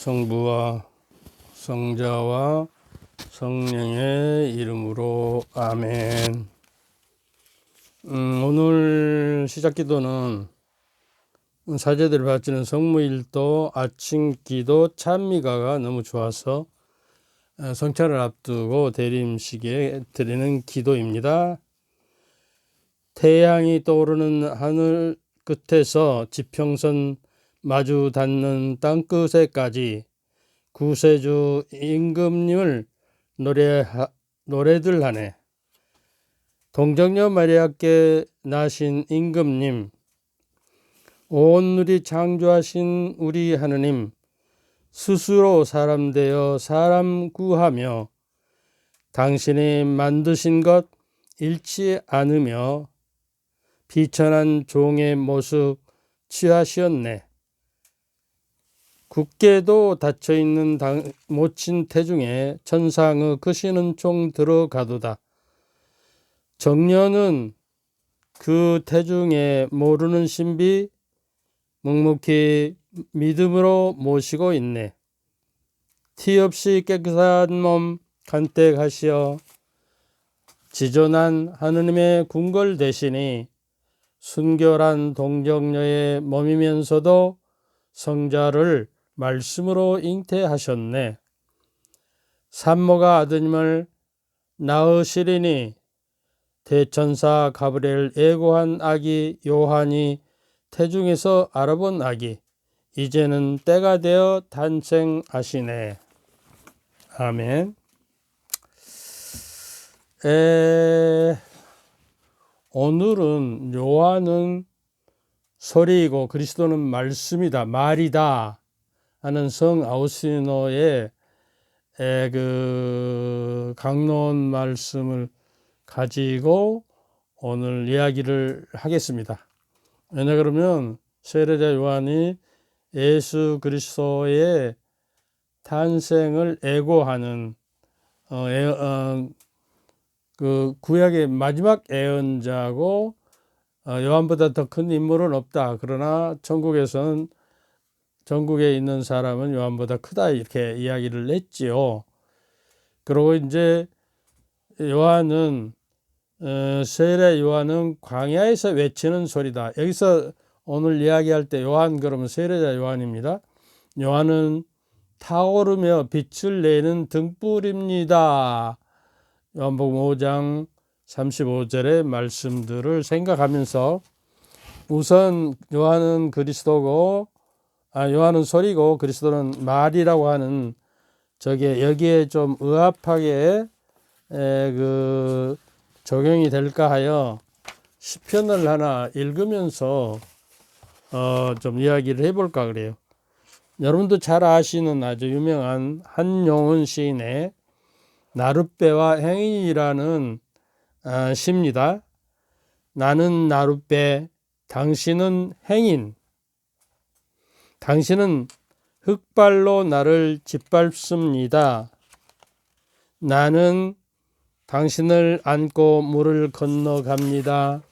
성부와 성자와 성령의 이름으로 아멘. 오늘 시작 기도는 사제들이 바치는 성무일도 아침 기도 찬미가가 너무 좋아서 성찬을 앞두고 대림식에 드리는 기도입니다. 태양이 떠오르는 하늘 끝에서 지평선 마주 닿는 땅끝에까지 구세주 임금님을 노래들 하네. 동정녀 마리아께 나신 임금님, 온 누리 창조하신 우리 하느님, 스스로 사람 되어 사람 구하며 당신이 만드신 것 잃지 않으며 비천한 종의 모습 취하시었네. 굳게도 닫혀있는 모친 태중에 천상의 크시는 총 들어가도다. 정녀는 그 태중에 모르는 신비 묵묵히 믿음으로 모시고 있네. 티 없이 깨끗한 몸 간택하시어 지존한 하느님의 궁궐 대신이 순결한 동정녀의 몸이면서도 성자를 말씀으로 잉태하셨네. 산모가 아드님을 낳으시리니 대천사 가브리엘 예고한 아기 요한이 태중에서 알아본 아기 이제는 때가 되어 탄생하시네. 아멘. 오늘은 요한은 소리이고 그리스도는 말씀이다, 말이다 하는 성 아우구스티노의 그 강론 말씀을 가지고 오늘 이야기를 하겠습니다. 왜냐 그러면 세례자 요한이 예수 그리스도의 탄생을 예고하는 그 구약의 마지막 예언자고 요한보다 더 큰 인물은 없다. 그러나 천국에서는 전국에 있는 사람은 요한보다 크다 이렇게 이야기를 했지요. 그리고 이제 요한은 세례 요한은 광야에서 외치는 소리다. 여기서 오늘 이야기할 때 요한 그러면 세례자 요한입니다. 요한은 타오르며 빛을 내는 등불입니다. 요한복음 5장 35절의 말씀들을 생각하면서 우선 요한은 그리스도고 요한은 소리고 그리스도는 말이라고 하는 저게 여기에 좀 의합하게 그 적용이 될까 하여 시편을 하나 읽으면서 좀 이야기를 해볼까 그래요. 여러분도 잘 아시는 아주 유명한 한용운 시인의 나룻배와 행인이라는 시입니다. 나는 나룻배, 당신은 행인. 당신은 흙발로 나를 짓밟습니다. 나는 당신을 안고 물을 건너갑니다.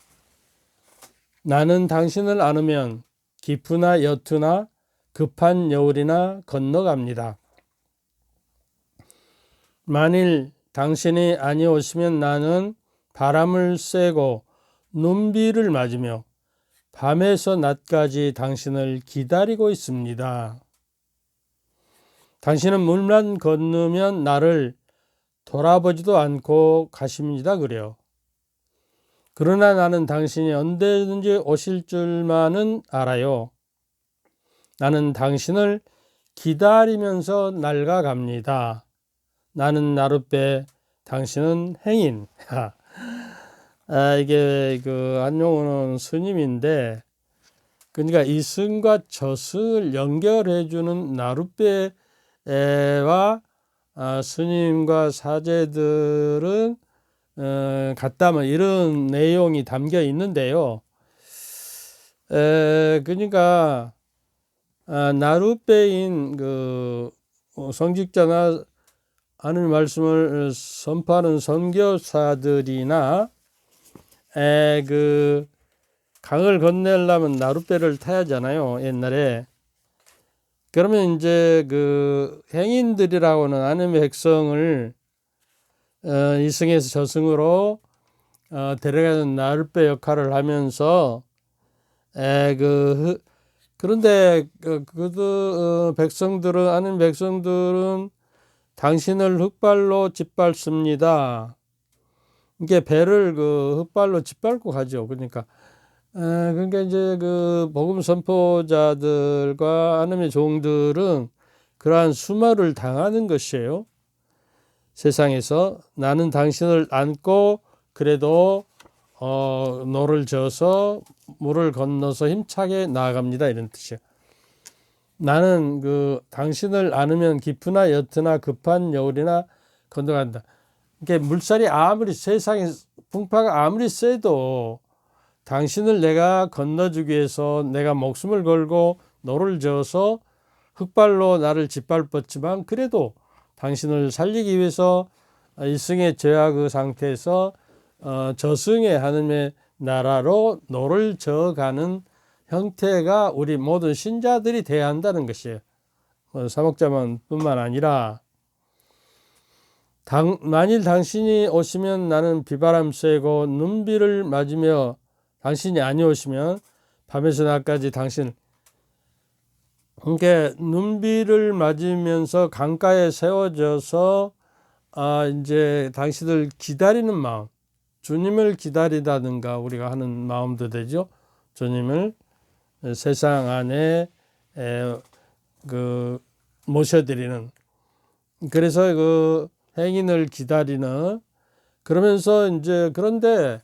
나는 당신을 안으면 깊으나 옅으나 급한 여울이나 건너갑니다. 만일 당신이 아니오시면 나는 바람을 쐬고 눈비를 맞으며 밤에서 낮까지 당신을 기다리고 있습니다. 당신은 물만 건너면 나를 돌아보지도 않고 가십니다. 그래요. 그러나 나는 당신이 언제든지 오실 줄만은 알아요. 나는 당신을 기다리면서 낡아갑니다. 나는 나룻배, 당신은 행인. 이게 그 한용운은 스님인데, 그러니까 이승과 저승을 연결해주는 나룻배와 스님과 사제들은 같다면 이런 내용이 담겨 있는데요. 그러니까 나룻배인 그 성직자나 하나님 말씀을 선포하는 선교사들이나 그 강을 건너려면 나룻배를 타야 하잖아요. 옛날에 그러면 이제 그 행인들이라고는 하나님의 백성을 이승에서 저승으로 데려가는 나룻배 역할을 하면서 그런데 백성들은 하나님 백성들은 당신을 흙발로 짓밟습니다. 이게 배를 흙발로 짓밟고 가죠. 그러니까 이제 그 복음 선포자들과 하나님의 종들은 그러한 수모를 당하는 것이에요. 세상에서 나는 당신을 안고 그래도 노를 저어서 물을 건너서 힘차게 나아갑니다. 이런 뜻이에요. 나는 당신을 안으면 깊으나 옅으나 급한 여울이나 건너간다. 이게 물살이 아무리 세상에 풍파가 아무리 세도 당신을 내가 건너주기 위해서 내가 목숨을 걸고 노를 저어서 흙발로 나를 짓밟았지만 그래도 당신을 살리기 위해서 일승의 죄와 그 상태에서 저승의 하나님의 나라로 노를 저어가는 형태가 우리 모든 신자들이 돼야 한다는 것이에요. 사목자만 뿐만 아니라 만일 당신이 오시면 나는 비바람 쐬고 눈비를 맞으며 당신이 아니오시면 밤에서 낮까지 당신 그러니까 눈비를 맞으면서 강가에 세워져서 이제 당신을 기다리는 마음, 주님을 기다리다든가 우리가 하는 마음도 되죠. 주님을 세상 안에 모셔드리는 그래서 행인을 기다리는 그러면서 이제 그런데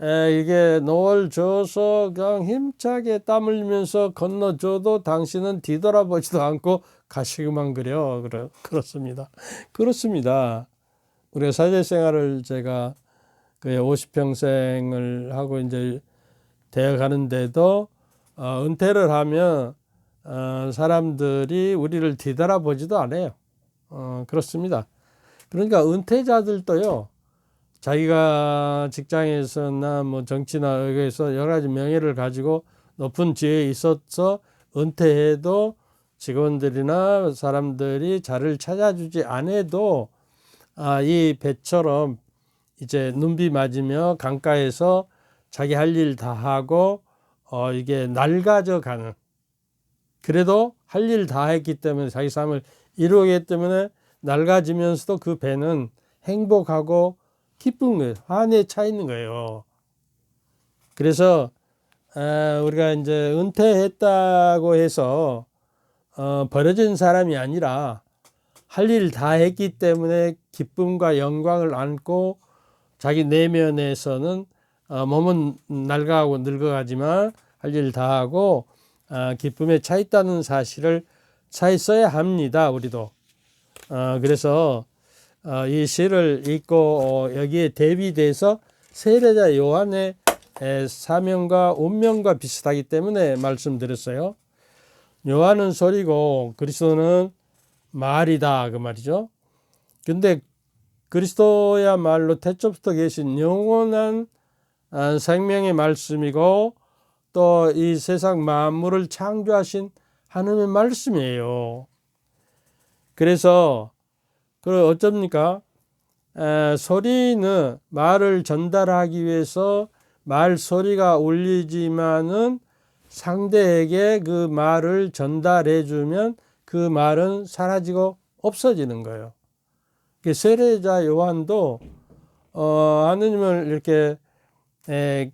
이게 노를 저어서 그냥 힘차게 땀 흘리면서 건너줘도 당신은 뒤돌아보지도 않고 가시기만 그렇습니다. 그렇습니다. 우리가 사제 생활을 제가 50평생을 하고 이제 되어 가는데도 은퇴를 하면 사람들이 우리를 뒤돌아보지도 않아요. 그렇습니다. 그러니까 은퇴자들도요. 자기가 직장에서나 뭐 정치나 여기에서 여러 가지 명예를 가지고 높은 지위에 있어서 은퇴해도 직원들이나 사람들이 자를 찾아주지 않아도 이 배처럼 이제 눈비 맞으며 강가에서 자기 할 일 다 하고 이게 낡아져 가는 그래도 할 일 다 했기 때문에 자기 삶을 이루기 때문에 낡아지면서도 그 배는 행복하고 기쁜 거예요. 환희에 차 있는 거예요. 그래서 우리가 이제 은퇴했다고 해서 버려진 사람이 아니라 할 일 다 했기 때문에 기쁨과 영광을 안고 자기 내면에서는 몸은 낡아가고 늙어가지만 할 일 다 하고 기쁨에 차 있다는 사실을 차 있어야 합니다. 우리도. 그래서 이 시를 읽고 여기에 대비돼서 세례자 요한의 사명과 운명과 비슷하기 때문에 말씀드렸어요. 요한은 소리고 그리스도는 말이다 그 말이죠. 근데 그리스도야말로 태초부터 계신 영원한 생명의 말씀이고 또 이 세상 만물을 창조하신 하나님의 말씀이에요. 그래서 어쩝니까? 소리는 말을 전달하기 위해서 말 소리가 울리지만은 상대에게 그 말을 전달해 주면 그 말은 사라지고 없어지는 거예요. 세례자 요한도 하느님을 이렇게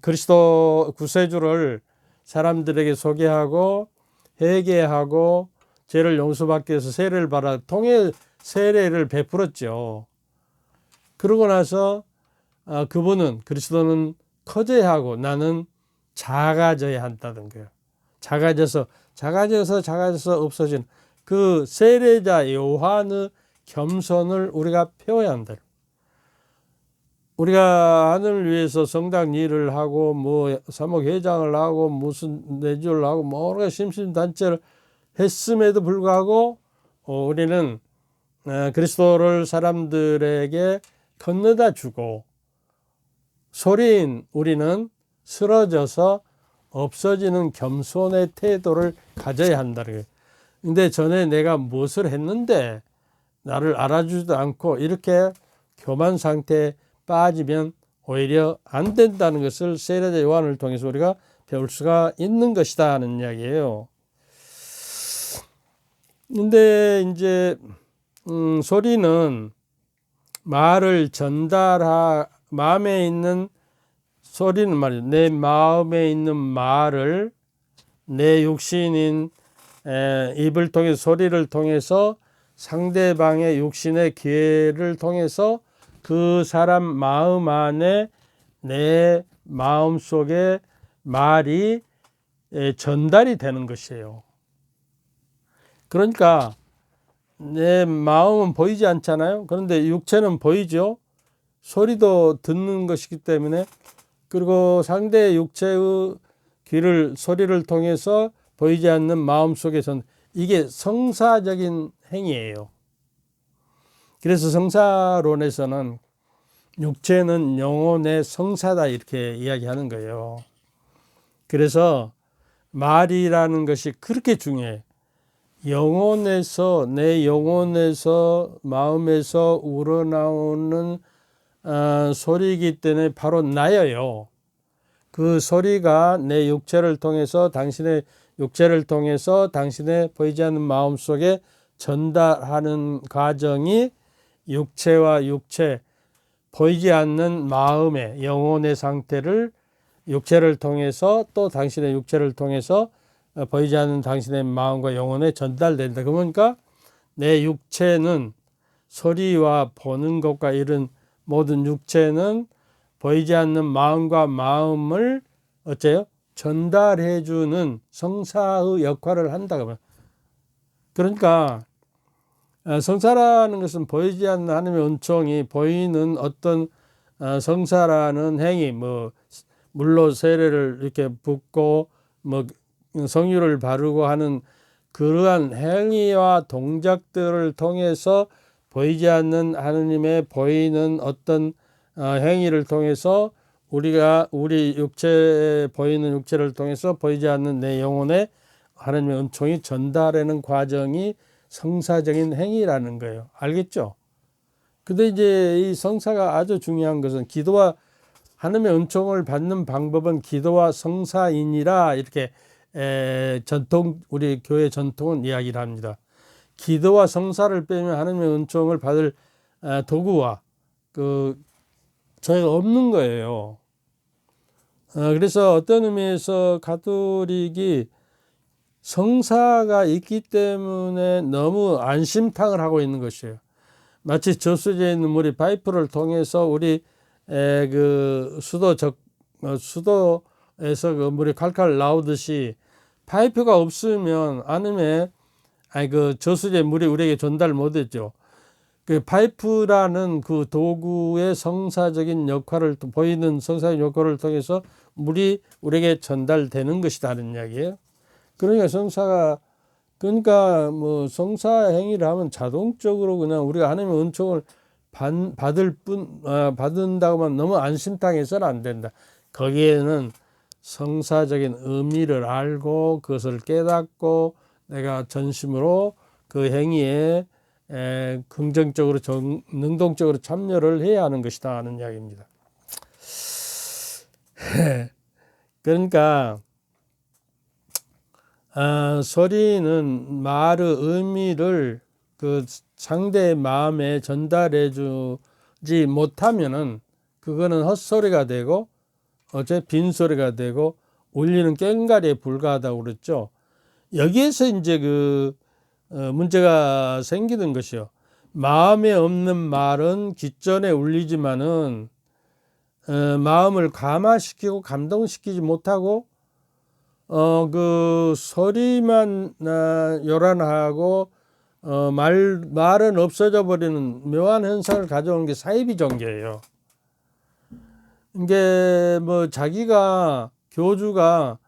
그리스도 구세주를 사람들에게 소개하고 회개하고 죄를 용서받기 위해서 세례를 받아 통일 세례를 베풀었죠. 그러고 나서 그분은 그리스도는 커져야 하고 나는 작아져야 한다는 거예요. 작아져서 없어진 그 세례자 요한의 겸손을 우리가 배워야 한다. 우리가 하늘을 위해서 성당 일을 하고 뭐 사목회장을 하고 무슨 내주를 하고 뭐가 심심단체를 했음에도 불구하고 우리는 그리스도를 사람들에게 건너다 주고 소리인 우리는 쓰러져서 없어지는 겸손의 태도를 가져야 한다는 거예요. 근데 전에 내가 무엇을 했는데 나를 알아주지도 않고 이렇게 교만 상태에 빠지면 오히려 안 된다는 것을 세례자 요한을 통해서 우리가 배울 수가 있는 것이다 하는 이야기예요. 근데 이제 소리는 말을 마음에 있는 소리는 말이죠. 내 마음에 있는 말을 내 육신인 입을 통해서 소리를 통해서 상대방의 육신의 기회를 통해서 그 사람 마음 안에 내 마음 속에 말이 전달이 되는 것이에요. 그러니까 내 마음은 보이지 않잖아요. 그런데 육체는 보이죠. 소리도 듣는 것이기 때문에, 그리고 상대의 육체의 귀를 소리를 통해서 보이지 않는 마음 속에선 이게 성사적인 행위예요. 그래서 성사론에서는 육체는 영혼의 성사다 이렇게 이야기하는 거예요. 그래서 말이라는 것이 그렇게 중요해. 영혼에서, 내 영혼에서, 마음에서 우러나오는 소리이기 때문에 바로 나예요. 그 소리가 내 육체를 통해서, 당신의 육체를 통해서 당신의 보이지 않는 마음 속에 전달하는 과정이 육체와 육체, 보이지 않는 마음의 영혼의 상태를 육체를 통해서 또 당신의 육체를 통해서 보이지 않는 당신의 마음과 영혼에 전달된다. 그러니까 내 육체는 소리와 보는 것과 이런 모든 육체는 보이지 않는 마음과 마음을 어째요? 전달해주는 성사의 역할을 한다. 그러니까 성사라는 것은 보이지 않는 하나님의 은총이 보이는 어떤 성사라는 행위, 물로 세례를 이렇게 붓고 성유를 바르고 하는 그러한 행위와 동작들을 통해서 보이지 않는 하느님의 보이는 어떤 행위를 통해서 우리가 우리 육체에 보이는 육체를 통해서 보이지 않는 내 영혼에 하나님의 은총이 전달하는 과정이 성사적인 행위라는 거예요. 알겠죠? 근데 이제 이 성사가 아주 중요한 것은 기도와 하나님의 은총을 받는 방법은 기도와 성사이니라 이렇게 우리 교회 전통은 이야기를 합니다. 기도와 성사를 빼면 하나님의 은총을 받을 도구와 저희가 없는 거예요. 그래서 어떤 의미에서 가톨릭이 성사가 있기 때문에 너무 안심탕을 하고 있는 것이에요. 마치 저수지에 있는 물이 파이프를 통해서 우리 수도에서 그 물이 칼칼 나오듯이 파이프가 없으면 저수지의 물이 우리에게 전달 못했죠. 그 파이프라는 그 도구의 성사적인 역할을 보이는 성사적인 역할을 통해서 물이 우리에게 전달되는 것이다는 이야기예요. 그러니까 성사 행위를 하면 자동적으로 그냥 우리가 하나님의 은총을 받은다고만 너무 안심당해서는 안 된다. 거기에는 성사적인 의미를 알고 그것을 깨닫고 내가 전심으로 그 행위에 긍정적으로 능동적으로 참여를 해야 하는 것이다 하는 이야기입니다. 그러니까 소리는 말의 의미를 그 상대의 마음에 전달해 주지 못하면은 그거는 헛소리가 되고 빈소리가 되고 울리는 꽹과리에 불과하다고 그랬죠. 여기에서 이제 문제가 생기는 것이요. 마음에 없는 말은 귓전에 울리지만은 마음을 감화시키고 감동시키지 못하고 그 소리만 요란하고 말은 없어져 버리는 묘한 현상을 가져오는 게 사이비 종교예요. 이게 자기가 교주가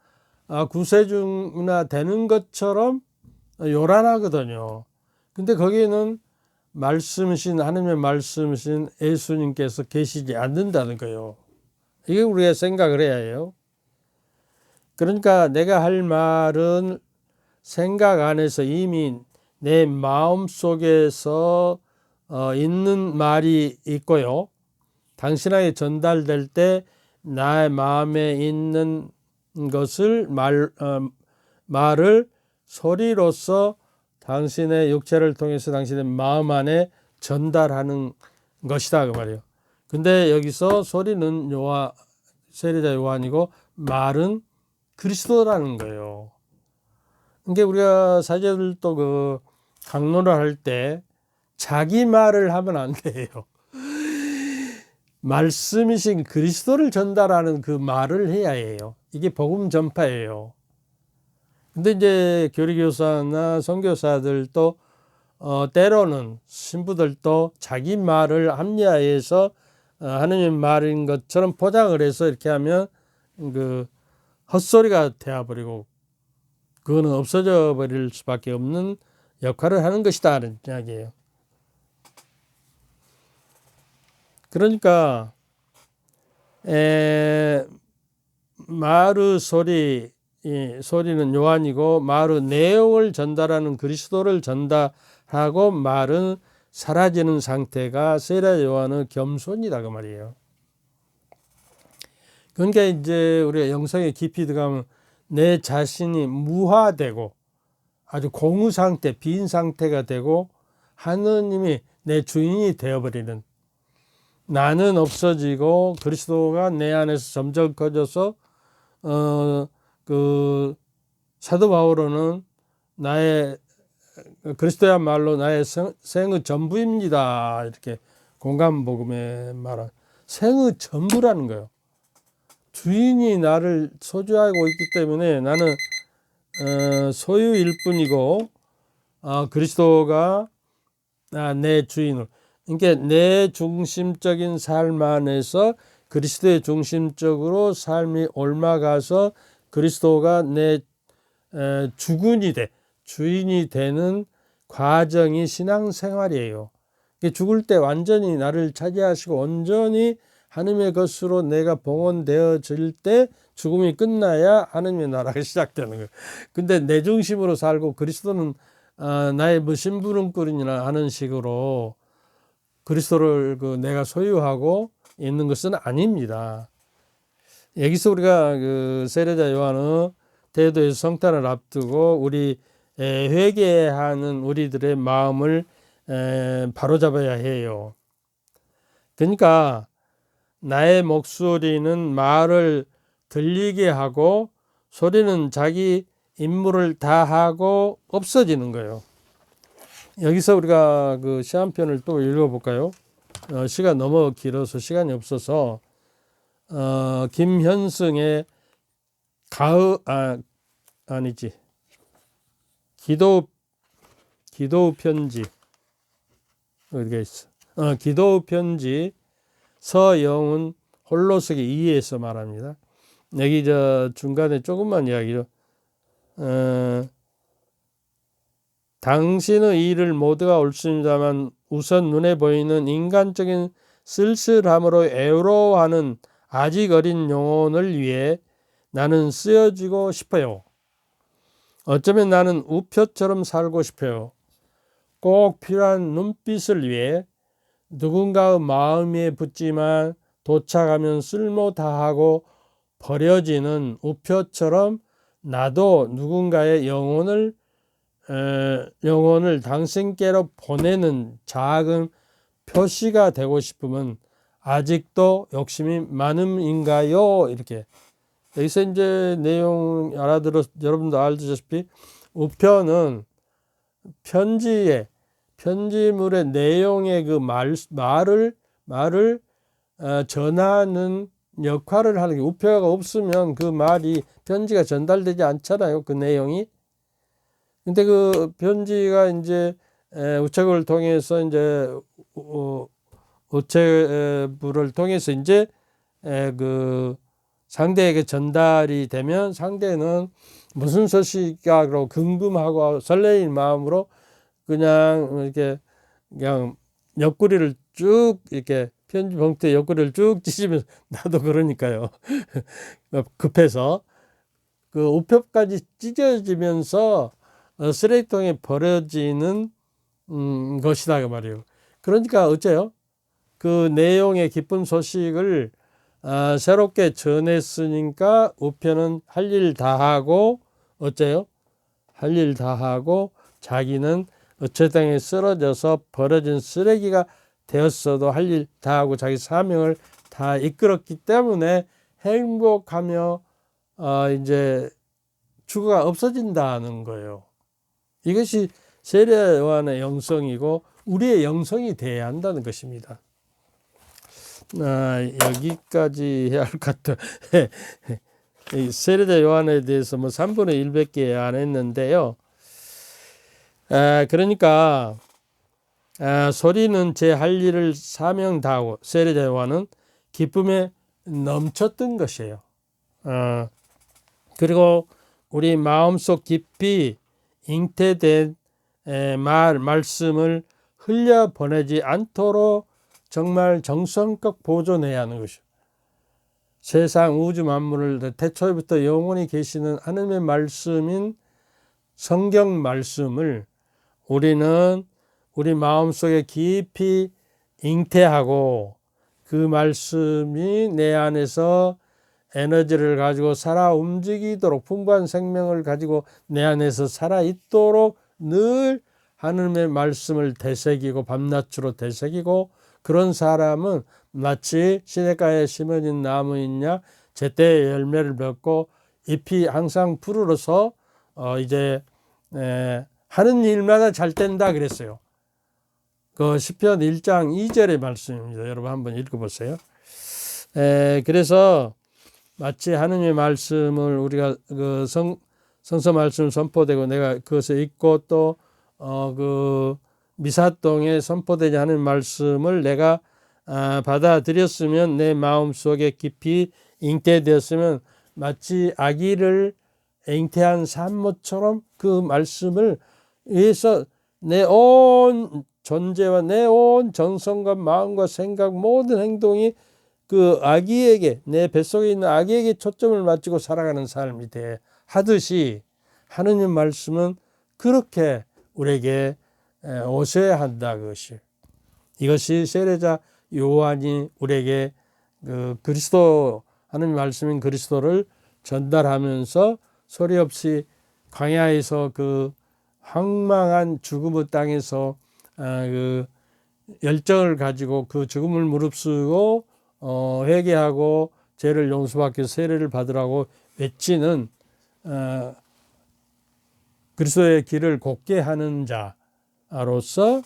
구세주나 되는 것처럼 요란하거든요. 근데 거기에는 하나님의 말씀이신 예수님께서 계시지 않는다는 거예요. 이게 우리가 생각을 해야 해요. 그러니까 내가 할 말은 생각 안에서 이미 내 마음 속에서 있는 말이 있고요. 당신에게 전달될 때 나의 마음에 있는 것을 말을 소리로서 당신의 육체를 통해서 당신의 마음 안에 전달하는 것이다 그 말이에요. 근데 여기서 소리는 세례자 요한이고 말은 그리스도라는 거예요. 그러니까 우리가 사제들도 그 강론을 할 때 자기 말을 하면 안 돼요. 말씀이신 그리스도를 전달하는 그 말을 해야 해요. 이게 복음 전파예요. 근데 이제 교리교사나 선교사들도 때로는 신부들도 자기 말을 합리화해서 하느님 말인 것처럼 포장을 해서 이렇게 하면 그 헛소리가 되어버리고 그거는 없어져 버릴 수밖에 없는 역할을 하는 것이다 하는 이야기예요. 그러니까 마르 소리는 요한이고 마르 내용을 전달하는 그리스도를 전달하고 말은 사라지는 상태가 세례 요한의 겸손이다 그 말이에요. 그러니까 이제 우리가 영성에 깊이 들어가면 내 자신이 무화되고 아주 공의 상태, 빈 상태가 되고 하느님이 내 주인이 되어버리는, 나는 없어지고 그리스도가 내 안에서 점점 커져서 그 사도 바울은 나의 그리스도야말로 나의 생의 전부입니다. 이렇게 공감복음에 말한 생의 전부라는 거예요. 주인이 나를 소유하고 있기 때문에 나는 소유일 뿐이고 그리스도가 내 주인을, 그러니까 내 중심적인 삶 안에서 그리스도의 중심적으로 삶이 옮아가서 그리스도가 내 주인이 되는 과정이 신앙생활이에요. 죽을 때 완전히 나를 차지하시고 온전히 하느님의 것으로 내가 봉헌되어질 때 죽음이 끝나야 하느님의 나라가 시작되는 거예요. 근데 내 중심으로 살고 그리스도는 나의 뭐 심부름꾼이나 하는 식으로 그리스도를 내가 소유하고 있는 것은 아닙니다. 여기서 우리가 그 세례자 요한은 대도에서 성탄을 앞두고 우리 회개하는 우리들의 마음을 바로잡아야 해요. 그러니까 나의 목소리는 말을 들리게 하고 소리는 자기 임무를 다하고 없어지는 거예요. 여기서 우리가 그 시 한 편을 또 읽어볼까요? 시간 너무 길어서 시간이 없어서 김현승의 기도 편지 어디가 있어? 기도 편지 서영훈 홀로서기 2에서 말합니다. 여기 중간에 조금만 이야기죠. 당신의 일을 모두가 옳습니다만 우선 눈에 보이는 인간적인 쓸쓸함으로 애로워하는 아직 어린 영혼을 위해 나는 쓰여지고 싶어요. 어쩌면 나는 우표처럼 살고 싶어요. 꼭 필요한 눈빛을 위해 누군가의 마음에 붙지만 도착하면 쓸모 다하고 버려지는 우표처럼 나도 누군가의 영혼을 당신께로 보내는 작은 표시가 되고 싶으면 아직도 욕심이 많음인가요? 이렇게. 여기서 이제 내용 여러분도 알다시피 우표는 편지물의 내용의 그 말을 전하는 역할을 하는 게, 우표가 없으면 그 말이 편지가 전달되지 않잖아요. 그 내용이. 근데 그 편지가 이제 우체국을 통해서 이제 우체부를 통해서 이제 그 상대에게 전달이 되면 상대는 무슨 소식이라고 궁금하고 설레인 마음으로 그냥 옆구리를 쭉 이렇게 편지 봉투에 옆구리를 쭉 찢으면서 나도 그러니까요. 급해서 그 우표까지 찢어지면서 쓰레기통에 버려지는 것이다 그 말이에요. 그러니까 어째요? 그 내용의 기쁜 소식을 새롭게 전했으니까 우편은 할 일 다 하고 어째요? 할 일 다 하고 자기는 어체장에 쓰러져서 버려진 쓰레기가 되었어도 할 일 다 하고 자기 사명을 다 이끌었기 때문에 행복하며 이제 주가 없어진다는 거예요. 이것이 세례 요한의 영성이고 우리의 영성이 돼야 한다는 것입니다. 여기까지 해야 할 것 같아. 세례자 요한에 대해서 뭐 3분의 1밖에 안 했는데요. 그러니까 소리는 제 할 일을 사명 다하고 세례자 요한은 기쁨에 넘쳤던 것이에요. 그리고 우리 마음속 깊이 잉태된 말씀을 흘려보내지 않도록 정말 정성껏 보존해야 하는 것이요. 세상 우주 만물을 태초부터 영원히 계시는 하나님의 말씀인 성경 말씀을 우리는 우리 마음속에 깊이 잉태하고 그 말씀이 내 안에서 에너지를 가지고 살아 움직이도록 풍부한 생명을 가지고 내 안에서 살아 있도록 늘 하나님의 말씀을 되새기고 밤낮으로 되새기고 그런 사람은 마치 시냇가에 심어진 나무이냐 제때 열매를 맺고 잎이 항상 푸르러서 이제 하는 일마다 잘 된다 그랬어요. 그 시편 1장 2절의 말씀입니다. 여러분 한번 읽어보세요. 그래서 마치 하느님의 말씀을 우리가 그 성서 말씀을 선포되고 내가 그것을 읽고 또 그 미사동에 선포되지 않은 말씀을 내가 받아들였으면 내 마음속에 깊이 잉태되었으면 마치 아기를 잉태한 산모처럼 그 말씀을 위해서 내 온 존재와 내 온 정성과 마음과 생각 모든 행동이 그 아기에게 내 뱃속에 있는 아기에게 초점을 맞추고 살아가는 삶이 돼 하듯이 하느님 말씀은 그렇게 우리에게 오셔야 한다. 이것이 세례자 요한이 우리에게 그 그리스도 하느님 말씀인 그리스도를 전달하면서 소리 없이 광야에서 그 황망한 죽음의 땅에서 그 열정을 가지고 그 죽음을 무릅쓰고 회개하고 죄를 용서받기 위해서 세례를 받으라고 외치는 그리스도의 길을 곱게 하는 자로서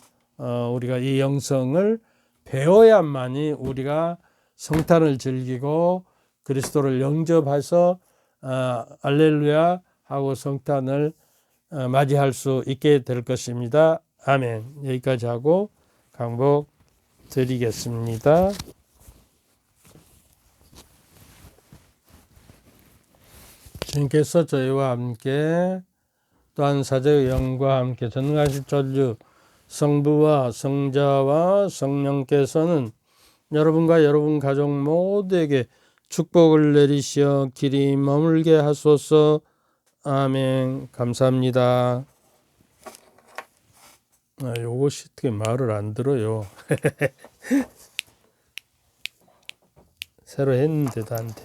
우리가 이 영성을 배워야만이 우리가 성탄을 즐기고 그리스도를 영접해서 알렐루야 하고 성탄을 맞이할 수 있게 될 것입니다. 아멘. 여기까지 하고 강복 드리겠습니다. 주님께서 저희와 함께 또한 사제의 영과 함께 전능하신 전주 성부와 성자와 성령께서는 여러분과 여러분 가족 모두에게 축복을 내리시어 길이 머물게 하소서. 아멘. 감사합니다. 요것이 어떻게 말을 안 들어요. 새로 했는데도 안 돼.